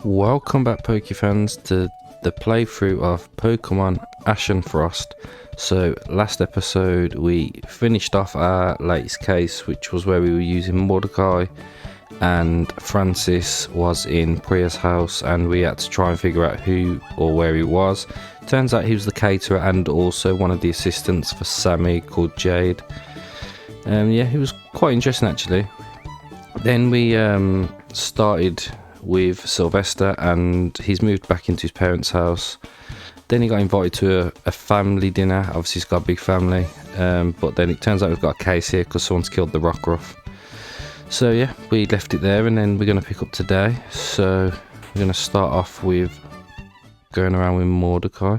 Welcome back, Pokefans, to the playthrough of Pokemon Ashen Frost. So last episode we finished off our latest case, which was where we were using Mordecai, and Francis was in Priya's house and we had to try and figure out who or where he was. Turns out he was the caterer and also one of the assistants for Sammy called Jade. Yeah, he was quite interesting actually. Then we started with Sylvester and he's moved back into his parents' house. Then he got invited to a family dinner. Obviously he's got a big family, but then it turns out we've got a case here because someone's killed the Rockruff. So yeah, we left it there and then we're going to pick up today. So we're going to start off with going around with Mordecai.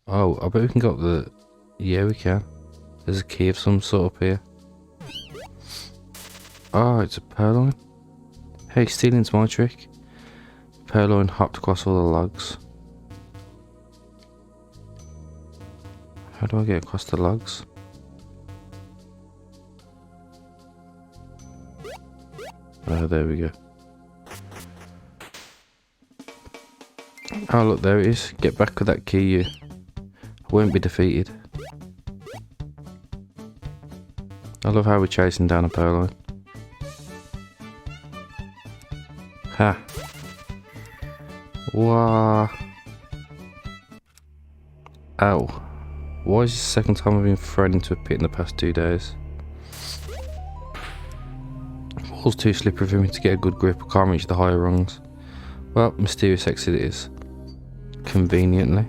Oh, I bet we can go up the... Yeah, we can. There's a key of some sort up here. Oh, it's a Purloin. Hey, stealing's my trick. Purloin hopped across all the logs. How do I get across the logs? Oh, there we go. Oh, look, there it is. Get back with that key, you. I won't be defeated. I love how we're chasing down a Purloin. Ha! Wow! Ow! Why is this the second time I've been thrown into a pit in the past 2 days? The wall's too slippery for me to get a good grip. I can't reach the higher rungs. Well, mysterious exit it is. Conveniently.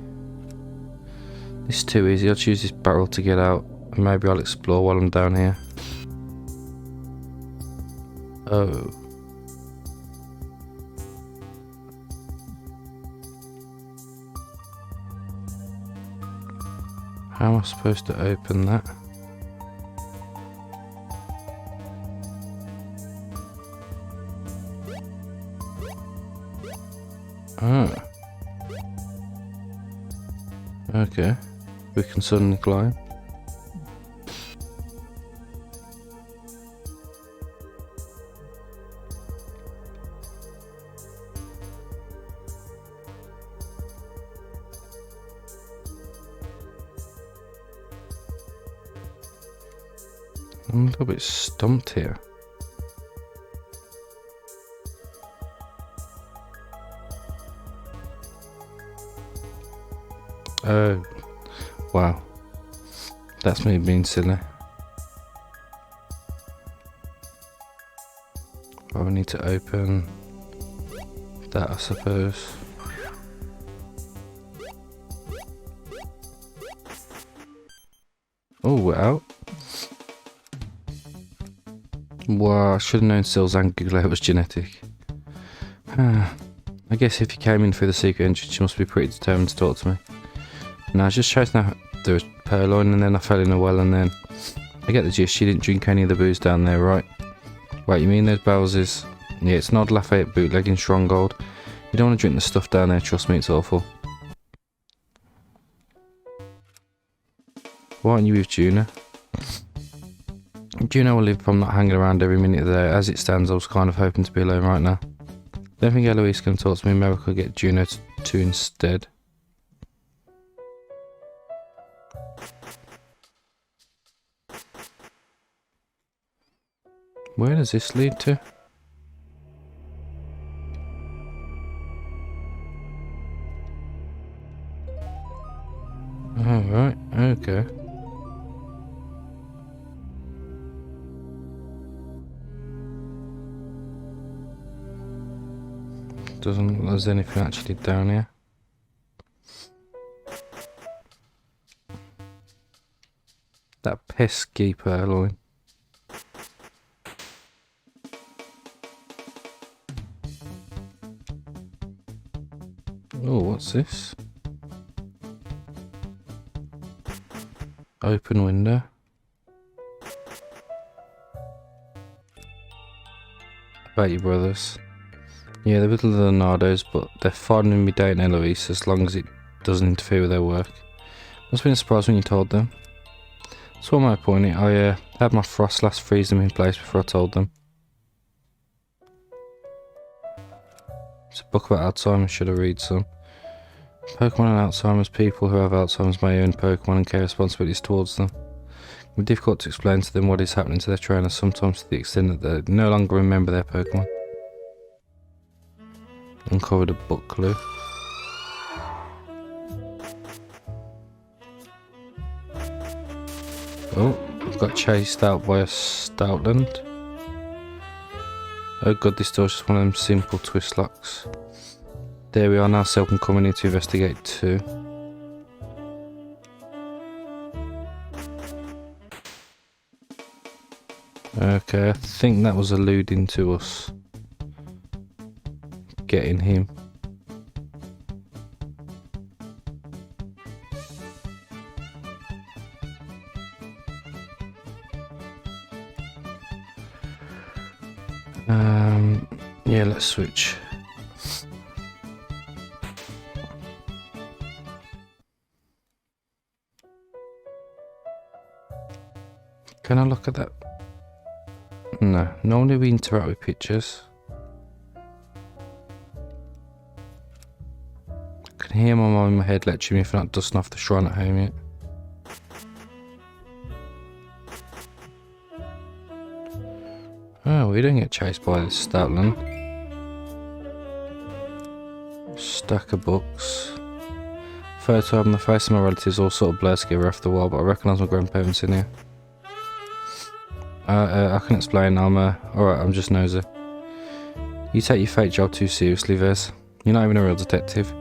This is too easy. I'll choose this barrel to get out. And maybe I'll explore while I'm down here. Oh. How am I supposed to open that? Oh. Okay. We can suddenly climb. I'm a little bit stumped here. Oh, wow. That's me being silly. Well, we need to open that, I suppose. Oh, we're out. Wow, I should have known Syl's Angular was genetic. I guess if you came in through the secret entrance, you must be pretty determined to talk to me. No, I was just chasing after a Purloin and then I fell in a well and then... I get the gist, she didn't drink any of the booze down there, right? Wait, you mean those barrels is... Yeah, it's not Lafayette bootleg in Stronghold. You don't want to drink the stuff down there, trust me, it's awful. Why aren't you with Juno? Juno will live from not hanging around every minute of the day. As it stands, I was kind of hoping to be alone right now. Don't think Eloise can talk to me. Maybe I could get Juno to instead. Where does this lead to? Oh, right, okay. Doesn't look like there's anything actually down here. That pesky Purloin. Oh, what's this? Open window. About your brothers. Yeah, they're little Leonardos, but they're fine with me dating Eloise as long as it doesn't interfere with their work. Must have been a surprise when you told them. That's what my point. I had my frost last freeze them in place before I told them. It's a book about Alzheimer's, should I read some? Pokemon and Alzheimer's. People who have Alzheimer's may own Pokemon and carry responsibilities towards them. It can be difficult to explain to them what is happening to their trainers, sometimes to the extent that they no longer remember their Pokemon. Uncovered a book clue. Oh, I've got chased out by a Stoutland. Oh god, this door's just one of them simple twist locks. There we are now, Selkin coming in to investigate too. Okay, I think that was alluding to us getting him. Yeah, let's switch. Can I look at that? No, normally we interact with pictures. I can hear my mum in my head lecturing me for not dusting off the shrine at home yet. Oh, we don't get chased by this Stoutland. Stack of books. Photo of my face and my relatives all sort of blur together after a while, but I recognise my grandparents in here. I can explain, alright, I'm just nosy. You take your fake job too seriously, Vez. You're not even a real detective.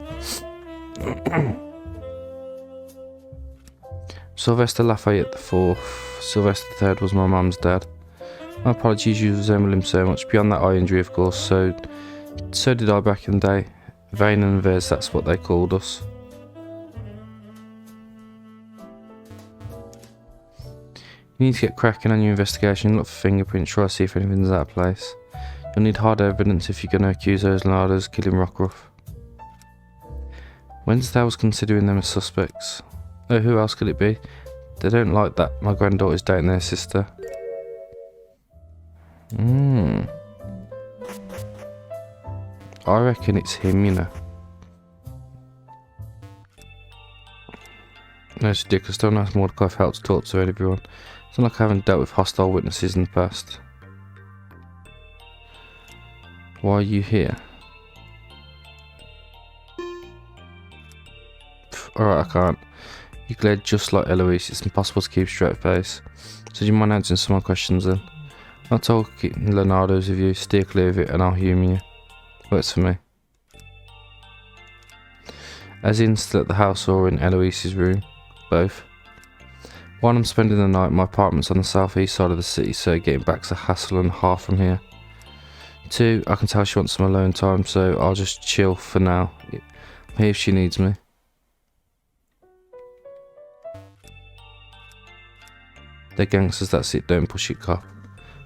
Sylvester Lafayette IV. Sylvester III was my mum's dad. My apologies, you resemble him so much. Beyond that eye injury, of course, so did I back in the day. Vane and Vez, that's what they called us. You need to get cracking on your investigation, look for fingerprints, try to see if anything's out of place. You'll need hard evidence if you're going to accuse those Leonardos of killing Rockruff. Wednesday was considering them as suspects. Oh, who else could it be? They don't like that my granddaughter's dating their sister. I reckon it's him, you know. No, it's ridiculous. Don't ask Mordecai for help to talk to everyone. It's not like I haven't dealt with hostile witnesses in the past. Why are you here? Alright, I can't. You glared just like Eloise. It's impossible to keep a straight face. So do you mind answering some more questions then? I'll talk Leonardo's with you, steer clear of it, and I'll humour you. Works for me. As in, still at the house or in Eloise's room? Both. One, I'm spending the night. My apartment's on the southeast side of the city, so getting back's a hassle and a half from here. 2, I can tell she wants some alone time, so I'll just chill for now. I'm here if she needs me. They're gangsters, that's it, don't push it, cop.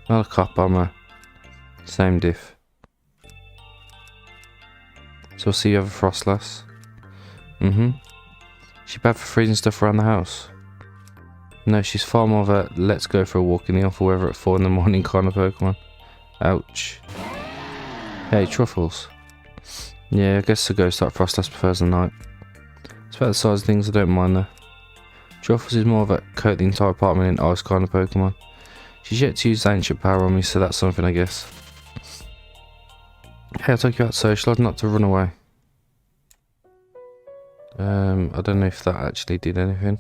Not a cop, I'm a... Same diff. So I'll see you have a frost lass. She bad for freezing stuff around the house? No, she's far more of a let's go for a walk in the awful weather at 4 in the morning kind of Pokemon. Ouch. Hey, Truffles. Yeah, I guess the ghost type Frostlass prefers the night. It's about the size of things, I don't mind though. Truffles is more of a coat the entire apartment in ice kind of Pokemon. She's yet to use ancient power on me, so that's something I guess. Hey, I'll take you out social, not to run away. I don't know if that actually did anything.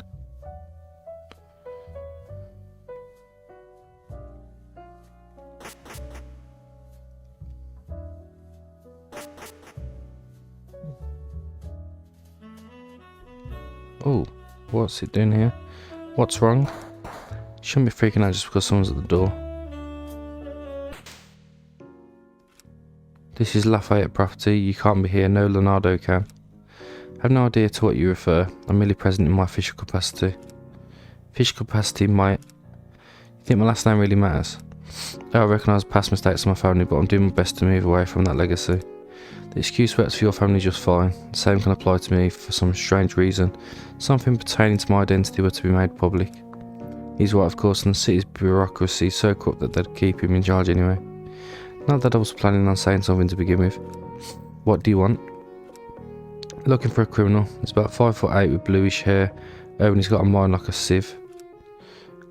Oh, what's it doing here? What's wrong? Shouldn't be freaking out just because someone's at the door. This is Lafayette property, you can't be here, no Leonardo can. I have no idea to what you refer, I'm merely present in my official capacity. Official capacity might... You think my last name really matters? I recognise past mistakes of my family, but I'm doing my best to move away from that legacy. The excuse works for your family just fine, the same can apply to me for some strange reason. Something pertaining to my identity were to be made public. He's right of course, and the city's bureaucracy is so corrupt that they'd keep him in charge anyway. Not that I was planning on saying something to begin with. What do you want? Looking for a criminal. He's about 5'8" with bluish hair. Oh, and he's got a mind like a sieve.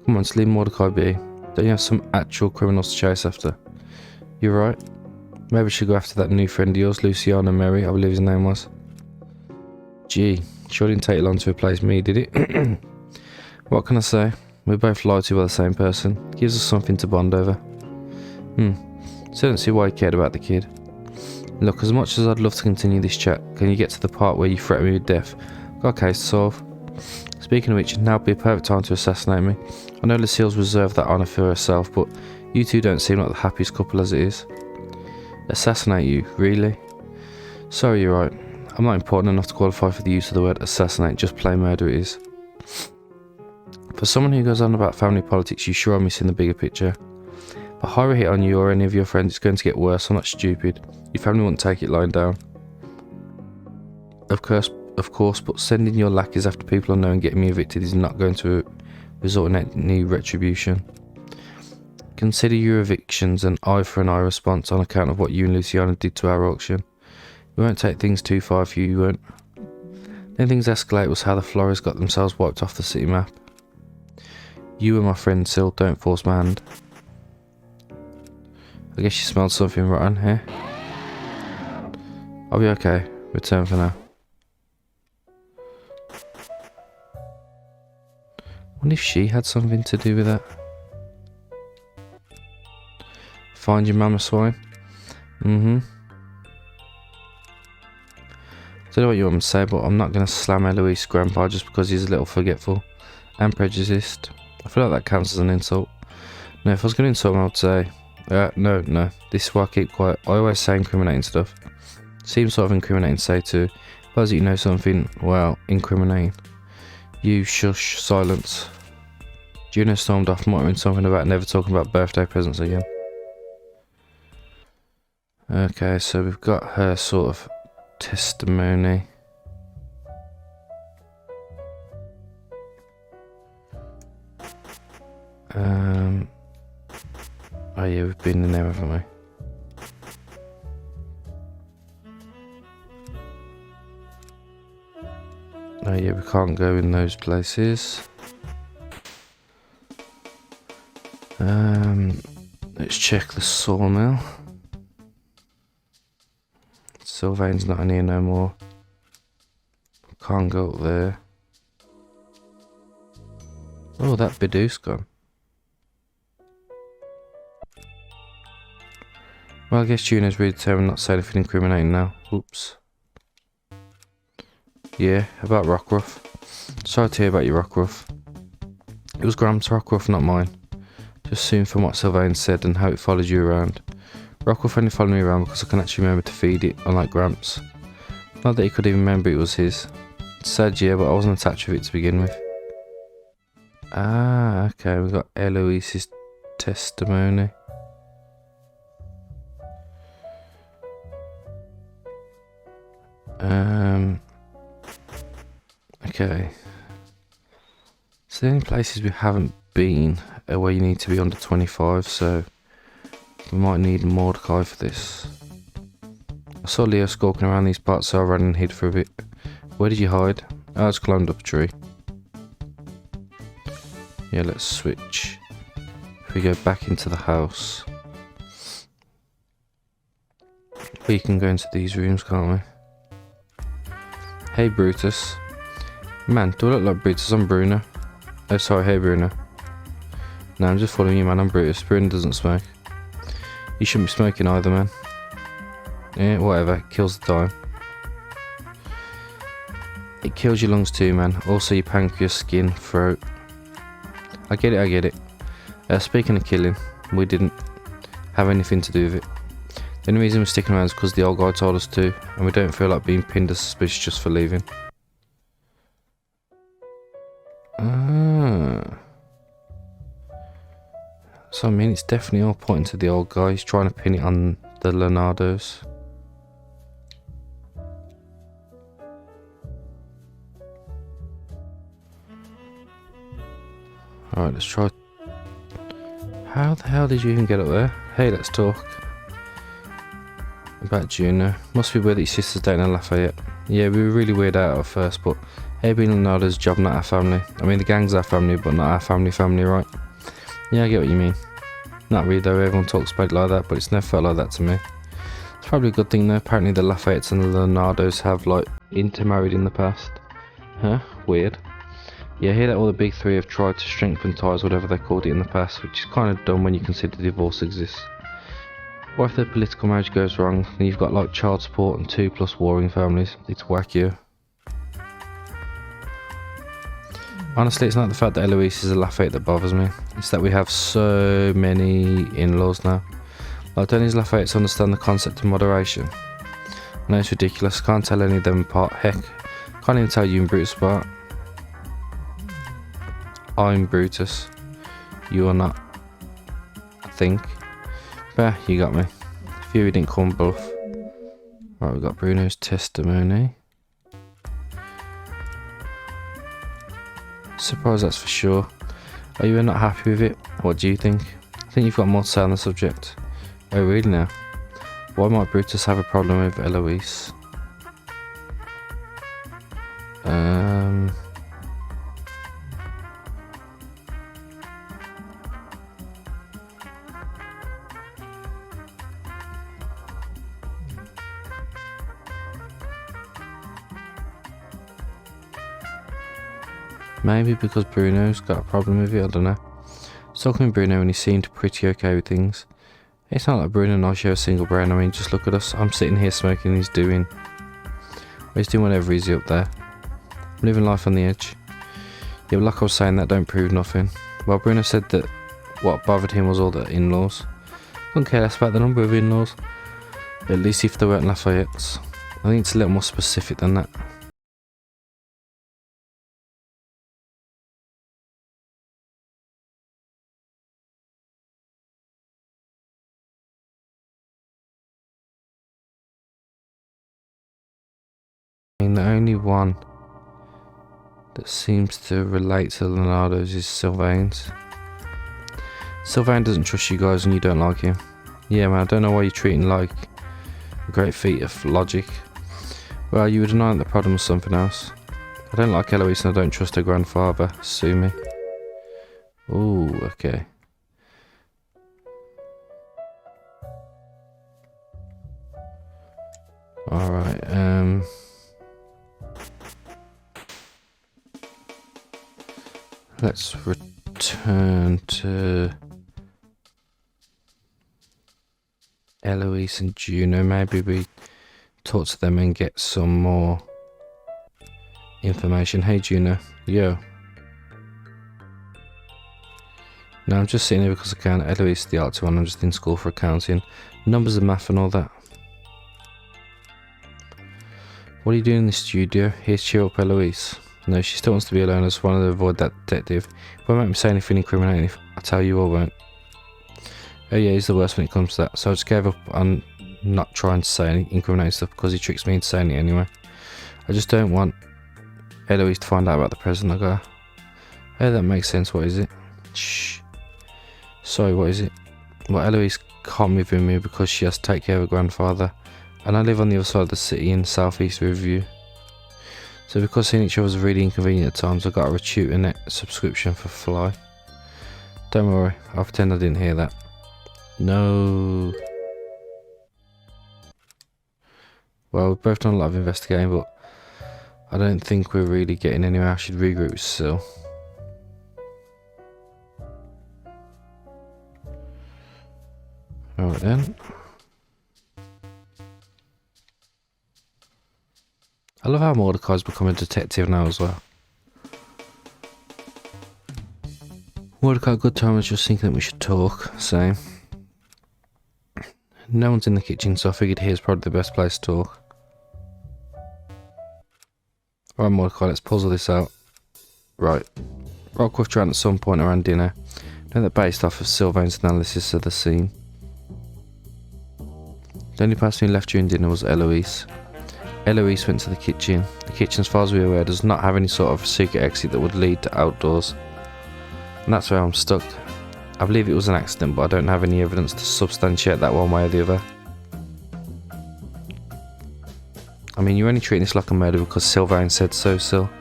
Come on, just leave Mordecai be. Don't you have some actual criminals to chase after? You're right. Maybe we should go after that new friend of yours, Luciano Mary, I believe his name was. Gee, sure didn't take long to replace me, did it? What can I say? We're both lied to by the same person. Gives us something to bond over. So I don't see why you cared about the kid. Look, as much as I'd love to continue this chat, can you get to the part where you threaten me with death? Got a case to solve. Speaking of which, now would be a perfect time to assassinate me. I know Lucille's reserved that honour for herself, but you two don't seem like the happiest couple as it is. Assassinate you, really? Sorry, you're right. I'm not important enough to qualify for the use of the word assassinate, just plain murder it is. For someone who goes on about family politics, you sure are missing the bigger picture. If I hire a hit on you or any of your friends, it's going to get worse. I'm not stupid. Your family won't take it lying down. Of course, but sending your lackeys after people I know and getting me evicted is not going to result in any retribution. Consider your evictions an eye for an eye response on account of what you and Luciana did to our auction. We won't take things too far for you, won't. Then things escalate was how the Flores got themselves wiped off the city map. You and my friend Syl, don't force my hand. I guess you smelled something rotten here. I'll be okay. Return for now. Wonder if she had something to do with that. Find your mama swine. I don't know what you want me to say, but I'm not going to slam Eloise's grandpa just because he's a little forgetful and prejudiced. I feel like that counts as an insult. No, if I was going to insult him, I would say, no, this is why I keep quiet. I always say incriminating stuff. Seems sort of incriminating to say too. Suppose you know something, well, incriminating. You shush, silence. Juno stormed off, muttering something about never talking about birthday presents again. Okay, so we've got her sort of testimony. Oh yeah, we've been in there, haven't we? Oh yeah, we can't go in those places. Let's check the sawmill. Sylvain's not in here no more. Can't go up there. Oh, that Bidoo's gone. Well, I guess Juno's really determined not to say anything incriminating now. Oops. Yeah, about Rockruff. Sorry to hear about your Rockruff. It was Graham's Rockruff, not mine. Just soon from what Sylvain said and how it followed you around. Rockruff only followed me around because I can actually remember to feed it, unlike Gramps. Not that he could even remember it was his. It's sad, yeah, but I wasn't attached with it to begin with. Ah, okay, we got Eloise's testimony. Okay. So the only places we haven't been are where you need to be under 25, so we might need Mordecai for this. I saw Leo skulking around these parts, so I ran and hid for a bit. Where did you hide? Oh, I just climbed up a tree. Yeah, let's switch. If we go back into the house, we can go into these rooms, can't we? Hey Brutus. Man, do I look like Brutus? I'm Bruno. Oh sorry, hey Bruno. No, I'm just following you, man. I'm Brutus. Bruno doesn't smoke. You shouldn't be smoking either, man. Yeah, whatever. It kills the time. It kills your lungs too, man. Also your pancreas, skin, throat. I get it. Speaking of killing, we didn't have anything to do with it. The only reason we're sticking around is because the old guy told us to, and we don't feel like being pinned as suspicious just for leaving. So I mean, it's definitely all pointing to the old guy. He's trying to pin it on the Leonardos. Alright, let's try. How the hell did you even get up there? Hey, let's talk. About Juno. Must be weird that your sister's dating a Lafayette. Yeah, we were really weirded out at first, but hey, being Leonardo's job, not our family. I mean, the gang's our family, but not our family, right? Yeah, I get what you mean. Not really though, everyone talks about it like that, but it's never felt like that to me. It's probably a good thing though, apparently the Lafayettes and the Leonardos have, like, intermarried in the past. Huh? Weird. Yeah, I hear that all the big three have tried to strengthen ties, whatever they called it in the past, which is kind of dumb when you consider divorce exists. What if the political marriage goes wrong, then you've got like child support and 2+ warring families? It's wacky. Honestly, it's not the fact that Eloise is a Lafayette that bothers me, it's that we have so many in-laws now. Like, don't these Lafayettes understand the concept of moderation? I know it's ridiculous, can't tell any of them apart, heck, can't even tell you and Brutus apart. I'm Brutus, you are not, I think. But you got me. Fury didn't come bluff. Right, we got Bruno's testimony. Surprised, that's for sure. Are you not happy with it? What do you think? I think you've got more to say on the subject. Oh really now? Why might Brutus have a problem with Eloise? Maybe because Bruno's got a problem with it, I don't know. I was talking to Bruno and he seemed pretty okay with things. It's not like Bruno and I share a single brain, I mean, just look at us. I'm sitting here smoking and he's doing whatever he's up there. I'm living life on the edge. Yeah, but like I was saying, that don't prove nothing. Well, Bruno said that what bothered him was all the in-laws. I don't care less about the number of in-laws. At least if they weren't Lafayettes. I think it's a little more specific than that. I mean, the only one that seems to relate to Leonardo's is Sylvain's. Sylvain doesn't trust you guys and you don't like him. Yeah man, I don't know why you're treating like a great feat of logic. Well, you would deny that the problem was something else. I don't like Eloise and I don't trust her grandfather. Sue me. Ooh, okay. Alright, let's return to Eloise and Juno. Maybe we talk to them and get some more information. Hey Juno, yo. No, I'm just sitting here because I can. Eloise is the arts one, I'm just in school for accounting. Numbers and math and all that. What are you doing in the studio? Here to cheer up Eloise. No, she still wants to be alone. I just wanted to avoid that detective. Won't make me say anything incriminating. I tell you I won't. Oh yeah, he's the worst when it comes to that. So I just gave up on not trying to say any incriminating stuff because he tricks me into saying it anyway. I just don't want Eloise to find out about the present. I go, oh, that makes sense. What is it? Shh. Sorry, what is it? Well, Eloise can't move with me because she has to take care of her grandfather. And I live on the other side of the city in southeast Riverview. So because seeing each other is really inconvenient at times, I got a Retutor Net subscription for Fly. Don't worry, I'll pretend I didn't hear that. No. Well, we've both done a lot of investigating, but I don't think we're really getting anywhere. I should regroup with Syl. Alright then. I love how Mordecai's become a detective now as well. Mordecai, good time, I was just thinking that we should talk. Same. No one's in the kitchen, so I figured here's probably the best place to talk. Alright Mordecai, let's puzzle this out. Right. Rockcliffe drowned at some point around dinner. Know that based off of Sylvain's analysis of the scene. The only person who left during dinner was Eloise. Eloise went to the kitchen. The kitchen, as far as we're aware, does not have any sort of secret exit that would lead to outdoors. And that's where I'm stuck. I believe it was an accident, but I don't have any evidence to substantiate that one way or the other. I mean, you're only treating this like a murder because Sylvain said so, Sil.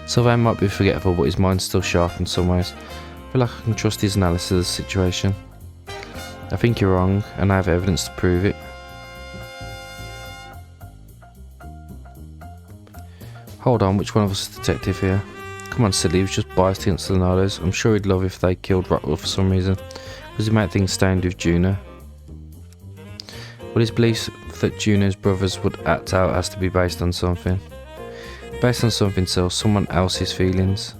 Sylvain might be forgetful, but his mind's still sharp in some ways. I feel like I can trust his analysis of the situation. I think you're wrong, and I have evidence to prove it. Hold on, which one of us is the detective here? Come on, silly, he was just biased against the Leonardos. I'm sure he'd love if they killed Rockwell for some reason, because he made things stand with Juno. Well, his beliefs that Juno's brothers would act out has to be based on something. Based on something, so someone else's feelings.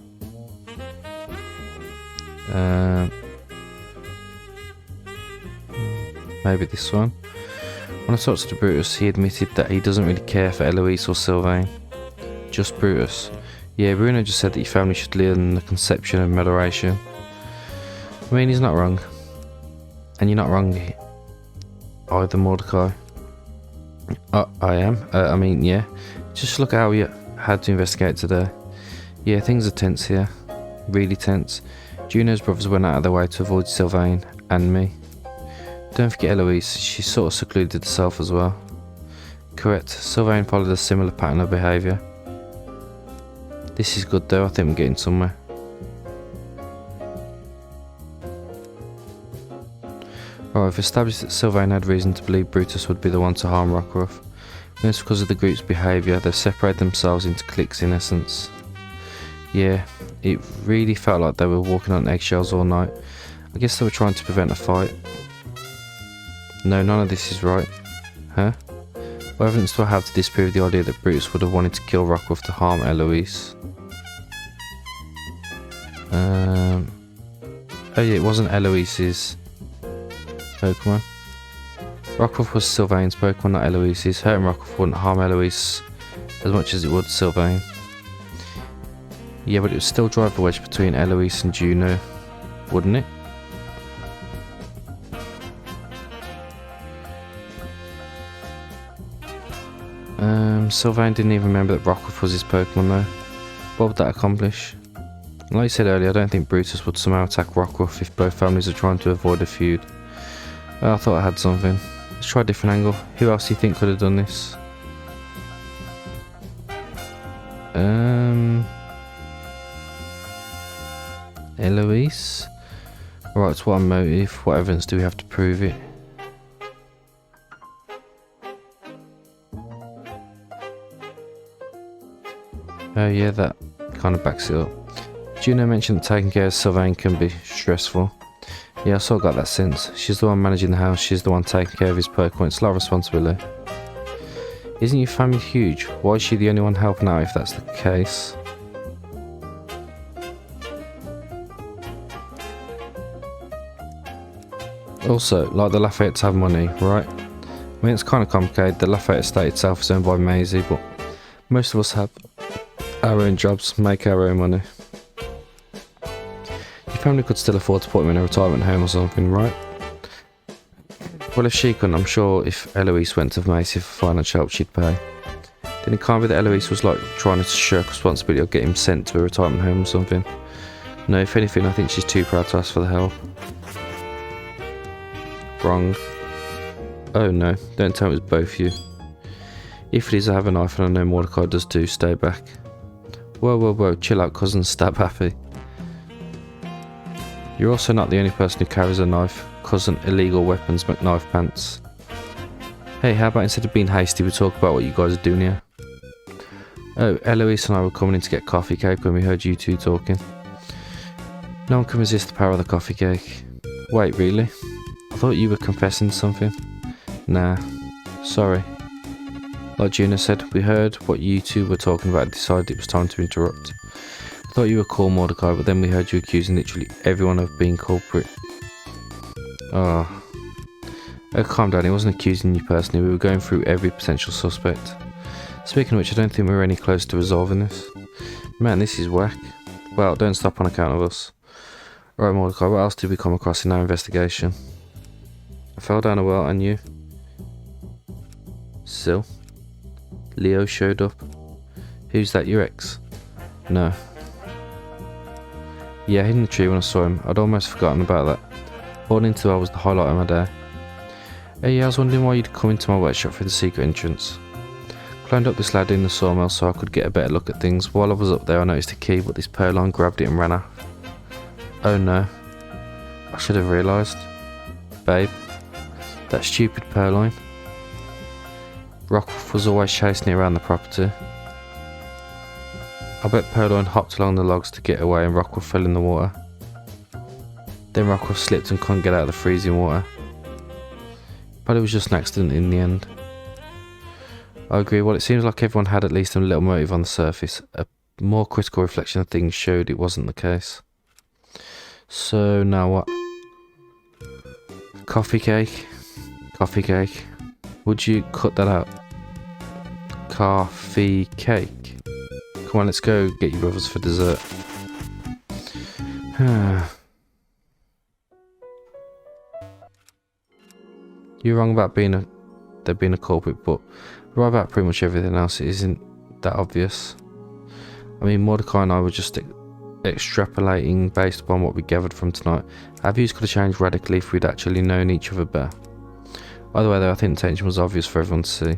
Maybe this one. When I talked to Brutus, he admitted that he doesn't really care for Eloise or Sylvain. Just Brutus. Yeah, Bruno just said that your family should learn the conception of moderation. I mean, he's not wrong. And you're not wrong either, Mordecai. I am. I mean, yeah. Just look at how we had to investigate today. Yeah, things are tense here. Really tense. Juno's brothers went out of their way to avoid Sylvain and me. Don't forget Eloise, she sort of secluded herself as well. Correct, Sylvain followed a similar pattern of behaviour. This is good though, I think we're getting somewhere. Alright, we've established that Sylvain had reason to believe Brutus would be the one to harm Rockruff. And it's because of the group's behaviour, they've separated themselves into cliques in essence. Yeah, it really felt like they were walking on eggshells all night. I guess they were trying to prevent a fight. No, none of this is right. Huh? What evidence do I have to disprove the idea that Brutus would have wanted to kill Rockruff to harm Eloise? Oh yeah, it wasn't Eloise's Pokemon. Rockruff was Sylvain's Pokemon, not Eloise's. Hurting Rockruff wouldn't harm Eloise as much as it would Sylvain. Yeah, but it would still drive a wedge between Eloise and Juno, wouldn't it? Sylvain didn't even remember that Rockruff was his Pokemon though. What would that accomplish? Like I said earlier, I don't think Brutus would somehow attack Rockruff if both families are trying to avoid a feud. Well, I thought I had something. Let's try a different angle. Who else do you think could have done this? Eloise? Alright, so what a motive? What evidence do we have to prove it? Oh yeah, that kind of backs it up. Juno mentioned that taking care of Sylvain can be stressful. Yeah, I sort of got that sense. She's the one managing the house, she's the one taking care of his Pokemon. It's a lot of responsibility. Isn't your family huge? Why is she the only one helping out if that's the case? Also, like the Lafayette have money, right? I mean, it's kind of complicated. The Lafayette estate itself is owned by Maisie, but most of us have our own jobs, make our own money. Your family could still afford to put him in a retirement home or something, right? Well, if she couldn't, I'm sure if Eloise went to Macy for financial help, she'd pay. Then it can't be that Eloise was like trying to shirk responsibility or get him sent to a retirement home or something. No, if anything, I think she's too proud to ask for the help. Wrong. Oh no, don't tell me it was both you. If it is, I have a knife and I know Mordecai does too, stay back. Whoa, whoa, whoa, chill out, cousin, stab happy. You're also not the only person who carries a knife, cousin, illegal weapons, McKnife pants. Hey, how about instead of being hasty, we talk about what you guys are doing here? Oh, Eloise and I were coming in to get coffee cake when we heard you two talking. No one can resist the power of the coffee cake. Wait, really? I thought you were confessing something. Nah, sorry. Like Juno said, we heard what you two were talking about and decided it was time to interrupt. I thought you were cool, Mordecai, but then we heard you accusing literally everyone of being culprit. Oh, calm down, he wasn't accusing you personally, we were going through every potential suspect. Speaking of which, I don't think we're any close to resolving this. Man, this is whack. Well, don't stop on account of us. Alright Mordecai, what else did we come across in our investigation? I fell down a well and you? Sil? Leo showed up. Who's that, your ex? No. Yeah, I hid in the tree when I saw him. I'd almost forgotten about that. Falling into the well was the highlight of my day. Hey, yeah, I was wondering why you'd come into my workshop through the secret entrance. Climbed up this ladder in the sawmill so I could get a better look at things. While I was up there I noticed a key, but this purloin grabbed it and ran off. Oh no. I should have realised. Babe. That stupid purloin. Rockruff was always chasing it around the property. I bet Purloin hopped along the logs to get away and Rockruff fell in the water. Then Rockruff slipped and couldn't get out of the freezing water. But it was just an accident in the end. I agree, well it seems like everyone had at least a little motive on the surface. A more critical reflection of things showed it wasn't the case. So now what? Coffee cake? Coffee cake. Would you cut that out? Coffee cake. Come on, let's go get your brothers for dessert. You're wrong about there being a culprit, but right about pretty much everything else. It isn't that obvious. I mean, Mordecai and I were just extrapolating based upon what we gathered from tonight. Our views could have changed radically if we'd actually known each other better. By the way though, I think the tension was obvious for everyone to see.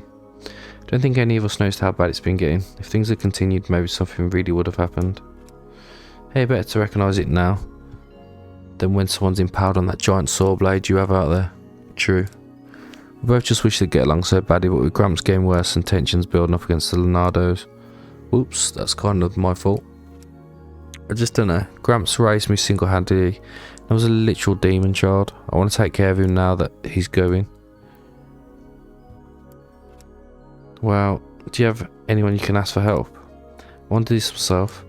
Don't think any of us knows how bad it's been getting. If things had continued, maybe something really would have happened. Hey, better to recognise it now than when someone's impaled on that giant saw blade you have out there. True. We both just wish they'd get along so badly, but with Gramps getting worse and tensions building up against the Leonardos. Oops, that's kind of my fault. I just don't know. Gramps raised me single-handedly. I was a literal demon child. I want to take care of him now that he's going. Well, do you have anyone you can ask for help? I want to do this myself.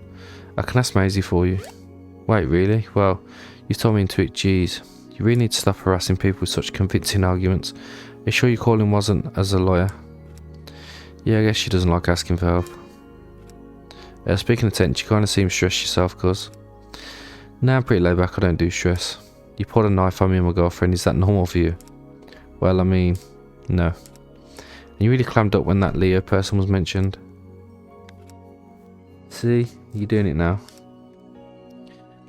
I can ask Maisie for you. Wait, really? Well, you've told me into it, jeez. You really need to stop harassing people with such convincing arguments. Are you sure your calling wasn't as a lawyer? Yeah, I guess she doesn't like asking for help. Speaking of tension, you kind of seem stressed yourself, cuz. Nah, I'm pretty laid back, I don't do stress. You pulled a knife on me and my girlfriend, is that normal for you? Well, I mean, no. And you really clammed up when that Leo person was mentioned. See, you're doing it now.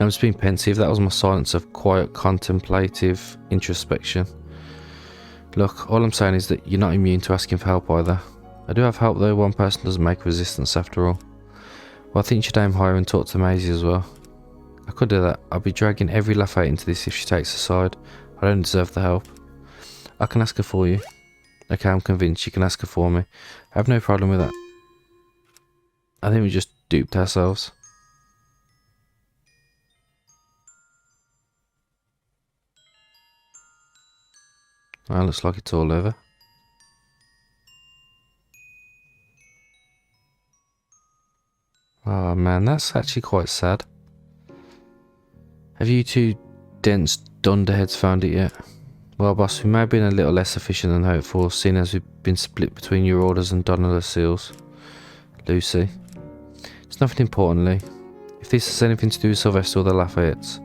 I'm just being pensive, that was my silence of quiet, contemplative introspection. Look, all I'm saying is that you're not immune to asking for help either. I do have help though, one person doesn't make resistance after all. Well, I think you should aim higher and talk to Maisie as well. I could do that. I'll be dragging every Lafayette into this if she takes a side. I don't deserve the help. I can ask her for you. Okay, I'm convinced you can ask her for me. I have no problem with that. I think we just duped ourselves. Well, looks like it's all over. Oh man, that's actually quite sad. Have you two dense dunderheads found it yet? Well boss, we may have been a little less efficient than hoped for, seeing as we've been split between your orders and Donna Seals. Lucy. It's nothing importantly. If this has anything to do with Sylvester or the Lafayettes,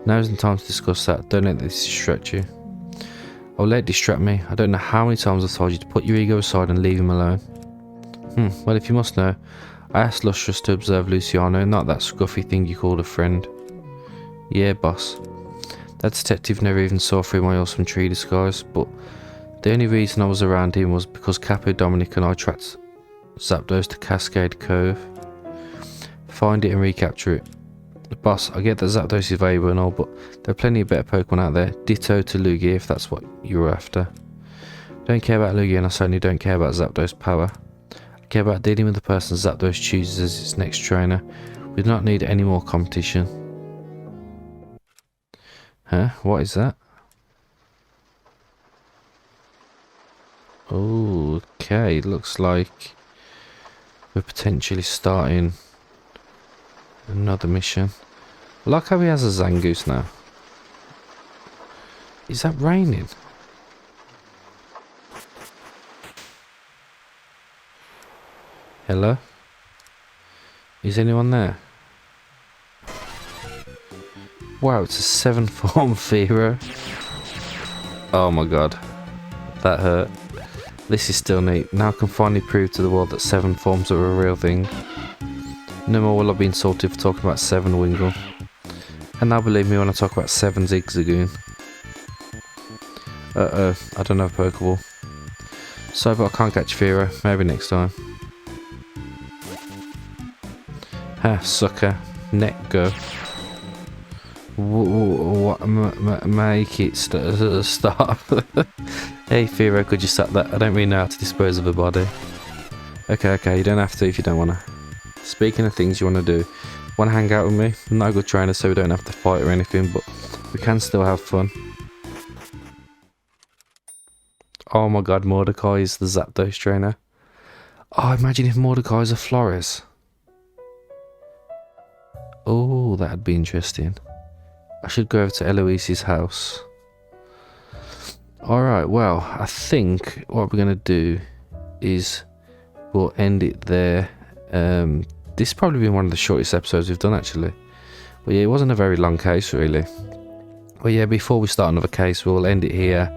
now's the time to discuss that. Don't let this distract you. I'll let it distract me. I don't know how many times I've told you to put your ego aside and leave him alone. Well if you must know, I asked Lustrous to observe Luciano, not that scruffy thing you called a friend. Yeah, boss. That detective never even saw through my awesome tree disguise, but the only reason I was around him was because Capo, Dominic and I tracked ZAPDOS to Cascade Cove. Find it and recapture it. Boss, I get that ZAPDOS is valuable and all, but there are plenty of better Pokemon out there. Ditto to Lugia if that's what you were after. Don't care about Lugia and I certainly don't care about ZAPDOS power. I care about dealing with the person ZAPDOS chooses as its next trainer. We do not need any more competition. Huh? What is that? Okay, looks like we're potentially starting another mission. I like how he has a Zangoose now. Is that raining? Hello? Is anyone there? Wow, it's a 7th form Fearow. Oh my god. That hurt. This is still neat. Now I can finally prove to the world that 7 forms are a real thing. No more will I be insulted for talking about 7 Wingull. And now believe me when I talk about 7 Zigzagoon. I don't have Pokeball. So, but I can't catch Fira. Maybe next time. Ha, sucker. Neck go. What? Make it stop. Hey, Fira, could you stop that? I don't really know how to dispose of a body. Okay, you don't have to if you don't want to. Speaking of things you want to do, want to hang out with me? I'm not a good trainer, so we don't have to fight or anything, but we can still have fun. Oh my god, Mordecai is the ZAPDOS trainer. Oh, imagine if Mordecai is a Flores. Oh, that'd be interesting. I should go over to Eloise's house. Alright, well, I think what we're going to do is we'll end it there. This has probably been one of the shortest episodes we've done, actually. But yeah, it wasn't a very long case, really. But yeah, before we start another case, we'll end it here.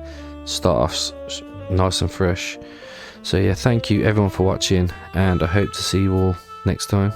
Start off nice and fresh. So yeah, thank you everyone for watching, and I hope to see you all next time.